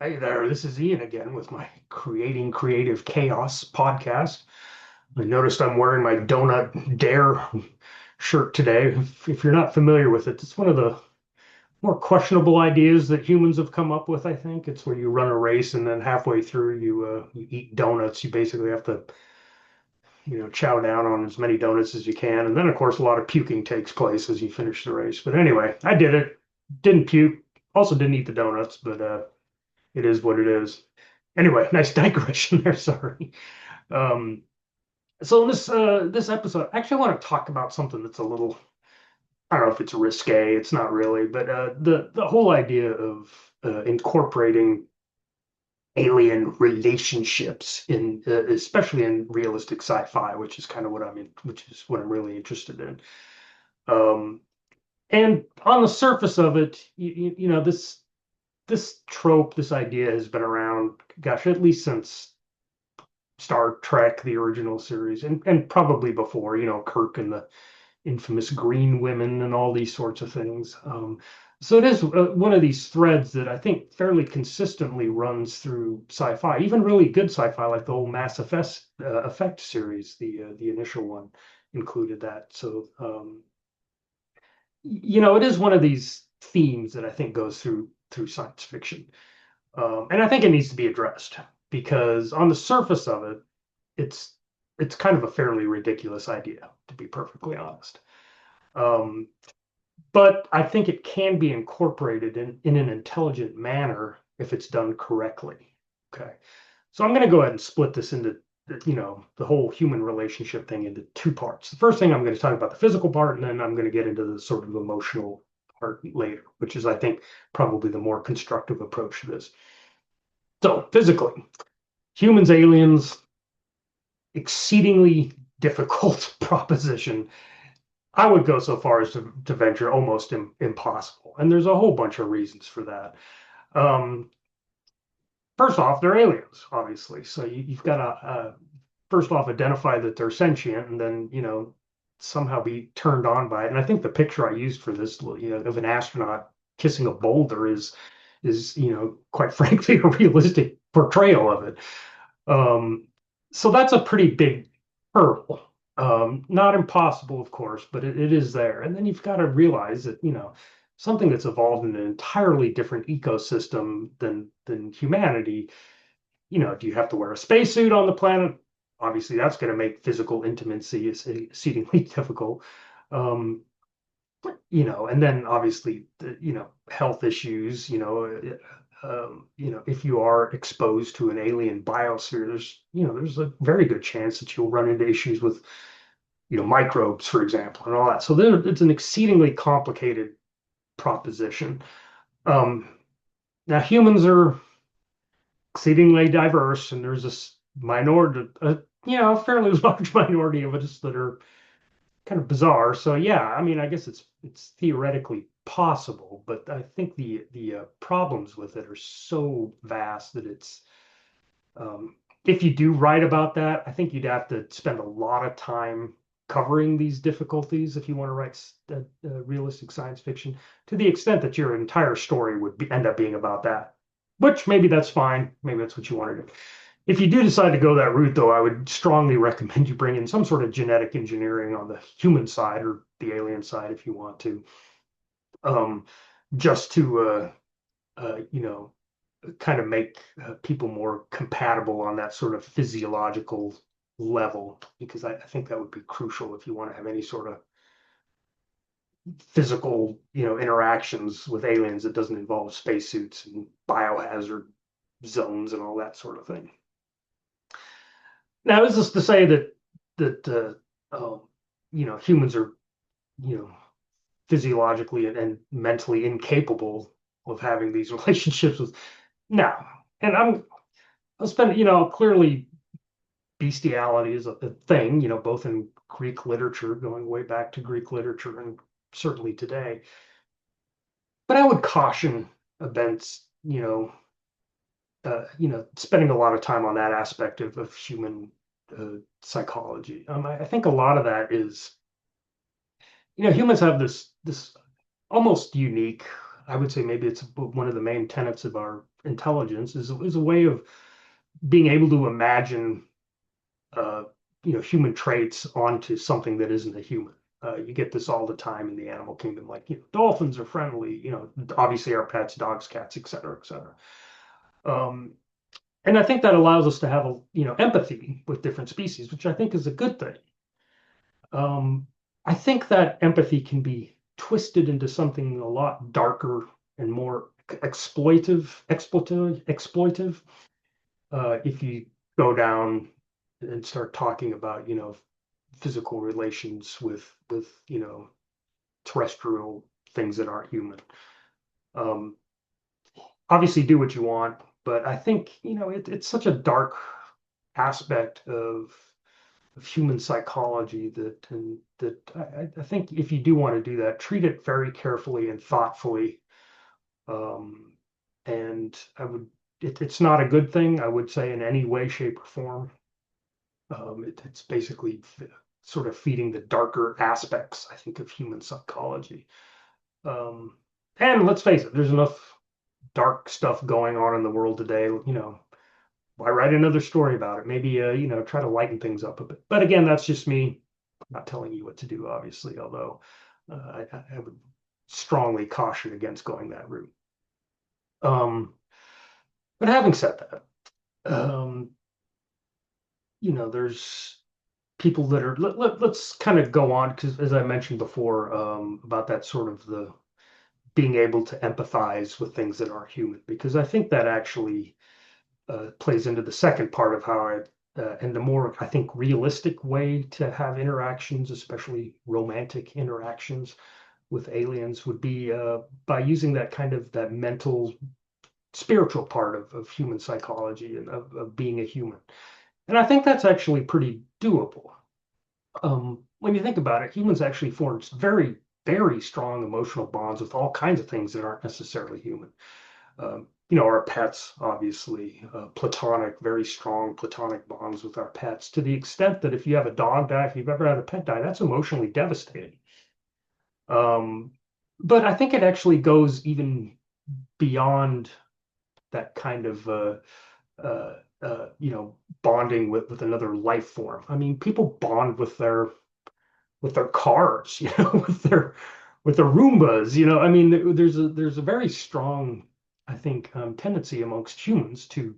Hey there, this is Ian again with my Creating Creative Chaos podcast. I noticed I'm wearing my Donut Dare shirt today. If you're not familiar with it, it's one of the more questionable ideas that humans have come up with, I think. It's where you run a race and then halfway through you eat donuts. You basically have to, chow down on as many donuts as you can. And then, of course, a lot of puking takes place as you finish the race. But anyway, I did it. Didn't puke. Also didn't eat the donuts, but it is what it is. Anyway, nice digression there. Sorry. Um, so in this episode, I actually want to talk about something that's a little, I don't know if it's risque. It's not really, but the whole idea of incorporating alien relationships in, especially in realistic sci-fi, which is kind of what I'm in, which is what I'm really interested in. Um, and on the surface of it, this trope, this idea has been around, gosh, at least since Star Trek, the original series, and probably before, Kirk and the infamous green women and all these sorts of things. So it is one of these threads that I think fairly consistently runs through sci-fi, even really good sci-fi, like the whole Effect series, the initial one included that. So it is one of these themes that I think goes through science fiction. And I think it needs to be addressed because on the surface of it, it's it's kind of a fairly ridiculous idea, to be perfectly honest. Um, but I think it can be incorporated in an intelligent manner if it's done correctly. Okay. So I'm going to go ahead and split this into the whole human relationship thing into two parts. The first thing I'm going to talk about the physical part, and then I'm going to get into the sort of emotional part later, which is I think probably the more constructive approach to this. So physically, humans, aliens, exceedingly difficult proposition. I would go so far as to venture almost impossible. And there's a whole bunch of reasons for that. Um, First off, they're aliens, obviously. So you've got to, first off, identify that they're sentient and then, somehow be turned on by it. And I think the picture I used for this, of an astronaut kissing a boulder is, quite frankly, a realistic portrayal of it. Um, so that's a pretty big hurdle. Not impossible, of course, but it is there. And then you've got to realize that, something that's evolved in an entirely different ecosystem than humanity, do you have to wear a spacesuit on the planet? Obviously, that's going to make physical intimacy exceedingly difficult. Um, and then obviously, health issues, if you are exposed to an alien biosphere, there's a very good chance that you'll run into issues with, microbes, for example, and all that. So it's an exceedingly complicated proposition. Um, Now humans are exceedingly diverse, and there's this minority, a fairly large minority of us that are kind of bizarre. So yeah, I mean, I guess it's theoretically possible, but I think the problems with it are so vast that it's if you do write about that, I think you'd have to spend a lot of time covering these difficulties if you want to write realistic science fiction to the extent that your entire story would end up being about that, which maybe that's fine. Maybe that's what you want to do. If you do decide to go that route, though, I would strongly recommend you bring in some sort of genetic engineering on the human side or the alien side if you want to, um, just to, kind of make people more compatible on that sort of physiological level, because I think that would be crucial if you want to have any sort of physical, interactions with aliens that doesn't involve spacesuits and biohazard zones and all that sort of thing. Now, is this to say that humans are you know physiologically and mentally incapable of having these relationships with? No, and I'll spend clearly bestiality is a thing, both in Greek literature, going way back to Greek literature, and certainly today. But I would caution against spending a lot of time on that aspect of human psychology. I think a lot of that is, humans have this almost unique. I would say maybe it's one of the main tenets of our intelligence is a way of being able to imagine uh, human traits onto something that isn't a human. You get this all the time in the animal kingdom, like dolphins are friendly, obviously our pets, dogs, cats, et cetera, et cetera. Um, and I think that allows us to have a empathy with different species, which I think is a good thing. Um, I think that empathy can be twisted into something a lot darker and more exploitive, if you go down and start talking about, physical relations with terrestrial things that aren't human. Um, Obviously, do what you want, but I think it's such a dark aspect of human psychology that I think if you do want to do that, treat it very carefully and thoughtfully. Um, and it's not a good thing, I would say, in any way, shape, or form. It's basically sort of feeding the darker aspects, I think, of human psychology. Um, and let's face it, there's enough dark stuff going on in the world today. Why write another story about it? Maybe, try to lighten things up a bit. But again, that's just me. I'm not telling you what to do, obviously, although I would strongly caution against going that route. Um, but having said that, um, there's people that are let's kind of go on because as I mentioned before, about that sort of the being able to empathize with things that aren't human, because I think that actually plays into the second part of how and the more I think realistic way to have interactions, especially romantic interactions with aliens, would be by using that kind of that mental spiritual part of human psychology and of being a human. And I think that's actually pretty doable. When you think about it, humans actually form very, very strong emotional bonds with all kinds of things that aren't necessarily human. Our pets, obviously, platonic, very strong platonic bonds with our pets, to the extent that if you have a dog die, if you've ever had a pet die, that's emotionally devastating. Um, but I think it actually goes even beyond that kind of uh, bonding with another life form. I mean, people bond with their cars, with their Roombas, I mean, there's a very strong, I think, tendency amongst humans to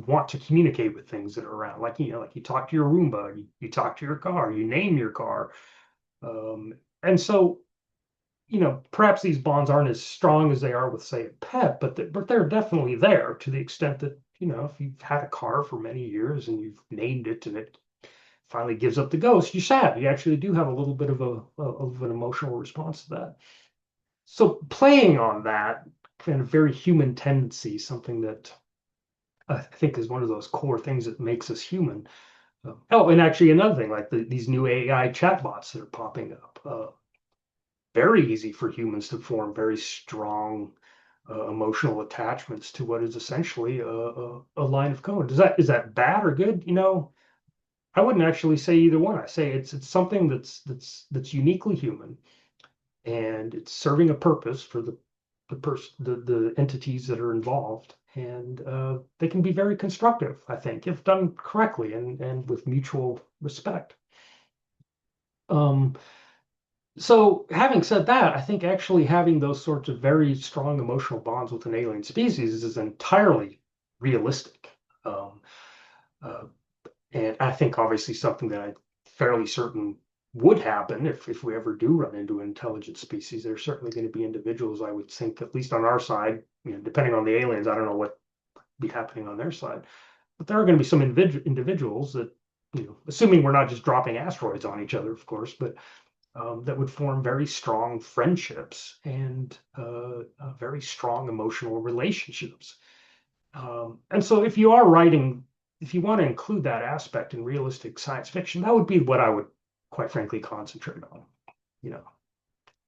want to communicate with things that are around. Like, like you talk to your Roomba, you talk to your car, you name your car. And so, perhaps these bonds aren't as strong as they are with, say, a pet, but they're definitely there to the extent that, if you've had a car for many years and you've named it and it finally gives up the ghost, you're sad. You actually do have a little bit of an emotional response to that. So playing on that kind of very human tendency, something that I think is one of those core things that makes us human. Oh, and actually another thing, like these new AI chatbots that are popping up. Very easy for humans to form very strong emotional attachments to what is essentially a line of code. Is that bad or good? I wouldn't actually say either one. I say it's something that's uniquely human, and it's serving a purpose for the entities that are involved, and they can be very constructive, I think, if done correctly and with mutual respect. Um, so having said that, I think actually having those sorts of very strong emotional bonds with an alien species is entirely realistic. Um, uh, And I think obviously something that I'm fairly certain would happen if we ever do run into an intelligent species. There's certainly going to be individuals, I would think, at least on our side, depending on the aliens, I don't know what be happening on their side, but there are going to be some individuals that, assuming we're not just dropping asteroids on each other, of course, but that would form very strong friendships and very strong emotional relationships. And so if you want to include that aspect in realistic science fiction, that would be what I would quite frankly concentrate on, you know.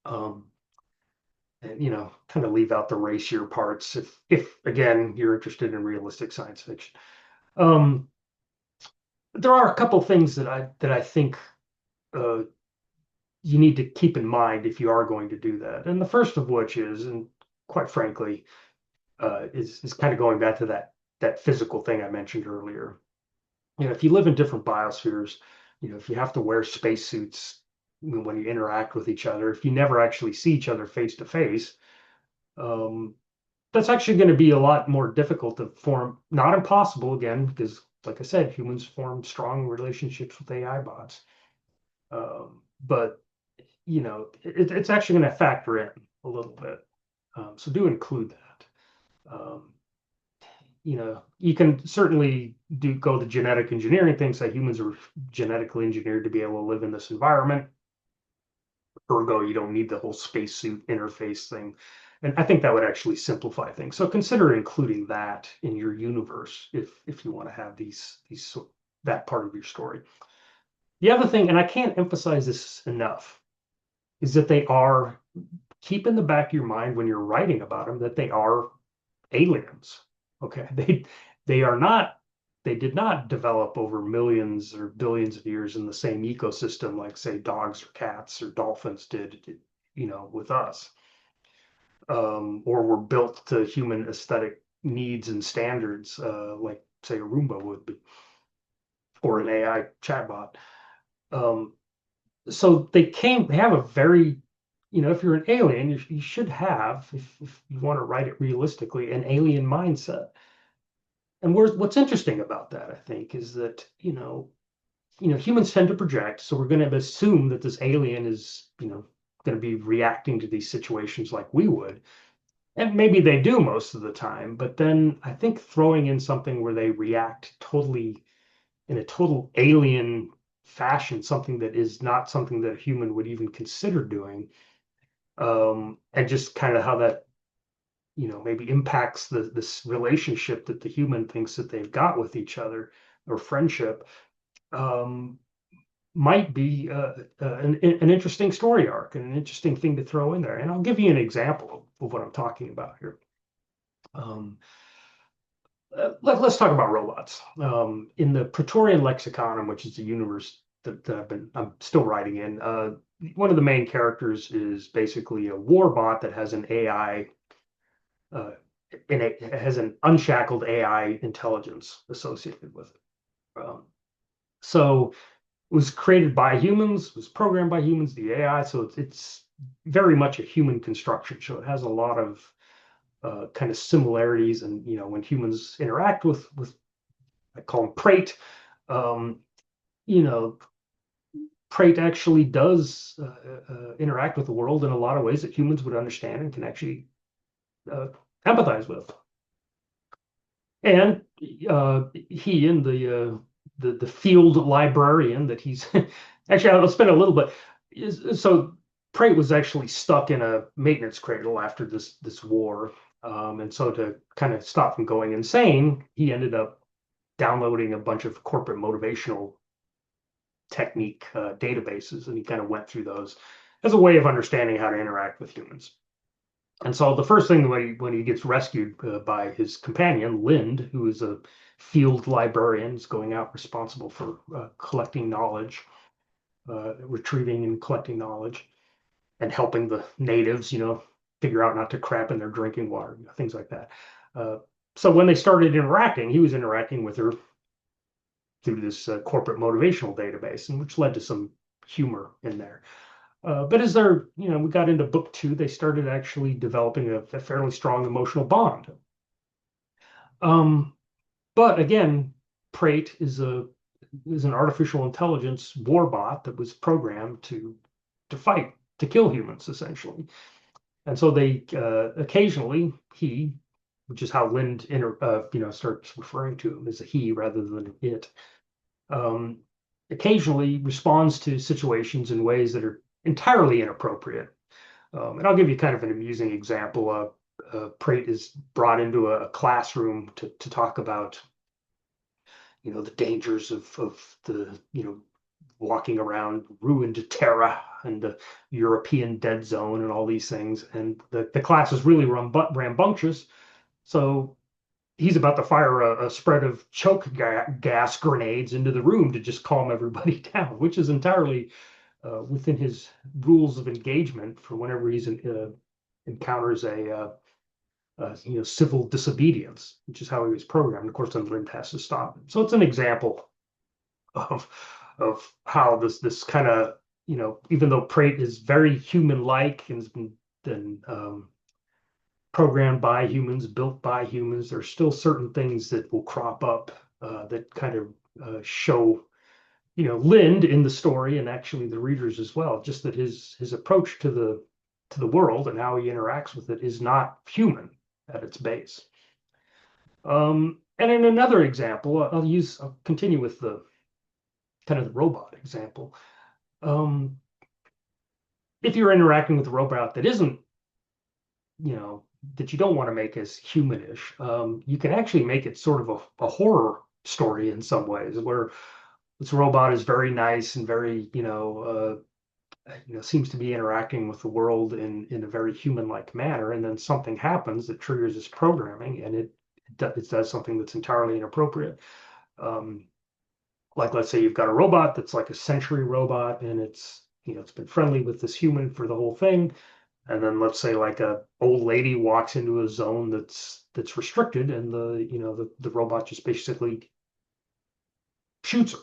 Um, and kind of leave out the racier parts if again you're interested in realistic science fiction. Um, there are a couple things that I think uh, you need to keep in mind if you are going to do that. And the first of which is, and quite frankly, is kind of going back to that physical thing I mentioned earlier. If you live in different biospheres, if you have to wear spacesuits when you interact with each other, if you never actually see each other face to face, um, that's actually going to be a lot more difficult to form. Not impossible, again, because like I said, humans form strong relationships with AI bots. But it's actually going to factor in a little bit. So do include that. You can certainly go the genetic engineering thing, say humans are genetically engineered to be able to live in this environment. Ergo, you don't need the whole spacesuit interface thing. And I think that would actually simplify things. So consider including that in your universe if you want to have that part of your story. The other thing, and I can't emphasize this enough, is that keep in the back of your mind when you're writing about them that they are aliens. Okay, they are not. They did not develop over millions or billions of years in the same ecosystem like, say, dogs or cats or dolphins did, with us, or were built to human aesthetic needs and standards, like, say, a Roomba would be, or an AI chatbot. Um, so they have a very, if you're an alien, you should have, if you want to write it realistically, an alien mindset. And what's interesting about that, I think, is that, humans tend to project, so we're going to assume that this alien is, going to be reacting to these situations like we would. And maybe they do most of the time, but then I think throwing in something where they react totally in a total alien fashion, something that is not something that a human would even consider doing, and just kind of how that maybe impacts this relationship that the human thinks that they've got with each other, or friendship, um, might be an interesting story arc and an interesting thing to throw in there. And I'll give you an example of what I'm talking about here. Um, let's talk about robots. In the Praetorian Lexicon, which is the universe that I'm still writing in, one of the main characters is basically a war bot that has an AI, uh, it has an unshackled AI intelligence associated with it. So it was created by humans, was programmed by humans, the AI. So it's very much a human construction. So it has a lot of kind of similarities. And when humans interact with I call them Prate, um, you know, Prate actually does interact with the world in a lot of ways that humans would understand and can actually uh, empathize with. And he and the field librarian that he's actually, I'll spend a little bit. So Prate was actually stuck in a maintenance cradle after this war, and so to kind of stop from going insane, he ended up downloading a bunch of corporate motivational technique databases, and he kind of went through those as a way of understanding how to interact with humans. And so the first thing when he gets rescued by his companion, Lind, who is a field librarian, is going out responsible for collecting knowledge, retrieving and collecting knowledge, and helping the natives, figure out not to crap in their drinking water, things like that. Uh, so when they started interacting, he was interacting with her through this corporate motivational database, and which led to some humor in there. But as we got into book 2, they started actually developing a fairly strong emotional bond. But again, Prate is an artificial intelligence war bot that was programmed to fight, to kill humans, essentially. And so they occasionally which is how Lind starts referring to him as a he rather than it, um, occasionally responds to situations in ways that are entirely inappropriate. And I'll give you kind of an amusing example. Prate is brought into a classroom to talk about, the dangers of the, walking around ruined Terra and the European dead zone and all these things. And the class is really rambunctious. So he's about to fire a spread of gas grenades into the room to just calm everybody down, which is entirely within his rules of engagement for whenever he's encounters civil disobedience, which is how he was programmed. Of course, then Lind has to stop him. So it's an example of how this kind of, even though Prate is very human-like and has been programmed by humans, built by humans, there's still certain things that will crop up that kind of show, Lind in the story and actually the readers as well. Just that his approach to the world and how he interacts with it is not human at its base. And in another example, I'll continue with the kind of the robot example. If you're interacting with a robot that isn't, that you don't want to make as humanish, you can actually make it sort of a horror story in some ways, where this robot is very nice and very, seems to be interacting with the world in a very human-like manner, and then something happens that triggers this programming, and it does something that's entirely inappropriate. Like, let's say you've got a robot that's like a sensory robot, and it's been friendly with this human for the whole thing, and then let's say like a old lady walks into a zone that's restricted, and the robot just basically shoots her,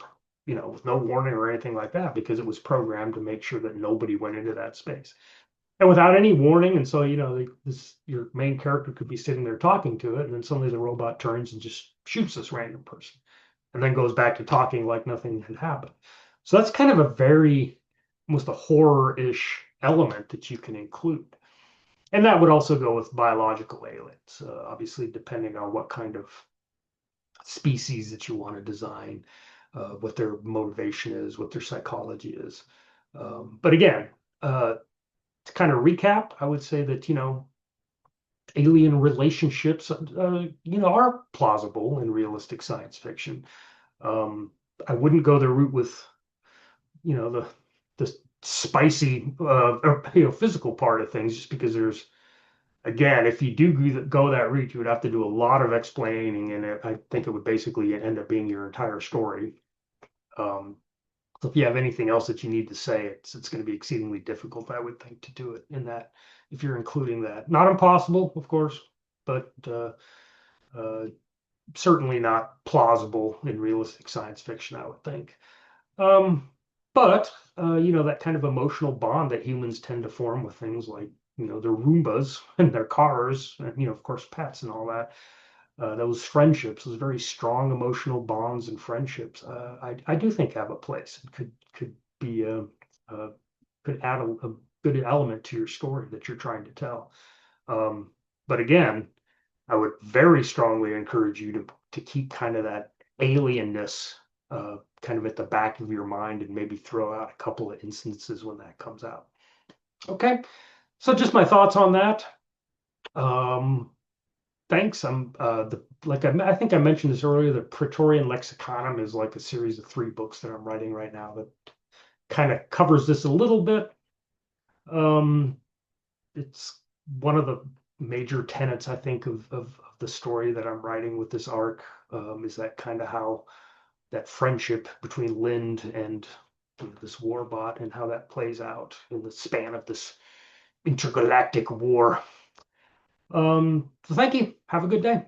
with no warning or anything like that, because it was programmed to make sure that nobody went into that space. And without any warning, and so, your main character could be sitting there talking to it, and then suddenly the robot turns and just shoots this random person, and then goes back to talking like nothing had happened. So that's kind of a very, almost a horror-ish element that you can include. And that would also go with biological aliens, obviously, depending on what kind of species that you want to design, what their motivation is, what their psychology is. But again, to kind of recap, I would say that, alien relationships, are plausible in realistic science fiction. I wouldn't go the route with, the spicy, or, physical part of things, just because there's, again, if you do go that route, you would have to do a lot of explaining, and I think it would basically end up being your entire story. So if you have anything else that you need to say, it's going to be exceedingly difficult, I would think, to do it in that, if you're including that. Not impossible, of course, but certainly not plausible in realistic science fiction, I would think. But that kind of emotional bond that humans tend to form with things like, their Roombas and their cars, and, of course, pets and all that. Those friendships, those very strong emotional bonds and friendships, I do think have a place. It could be could add a good element to your story that you're trying to tell. But again, I would very strongly encourage you to keep kind of that alienness kind of at the back of your mind, and maybe throw out a couple of instances when that comes out. Okay, so just my thoughts on that. Thanks. I think I mentioned this earlier. The Praetorian Lexiconum is like a series of 3 books that I'm writing right now that kind of covers this a little bit. It's one of the major tenets, I think, of the story that I'm writing with this arc, is that kind of how that friendship between Lind and this warbot, and how that plays out in the span of this intergalactic war. So thank you. Have a good day.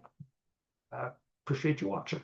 Appreciate you watching.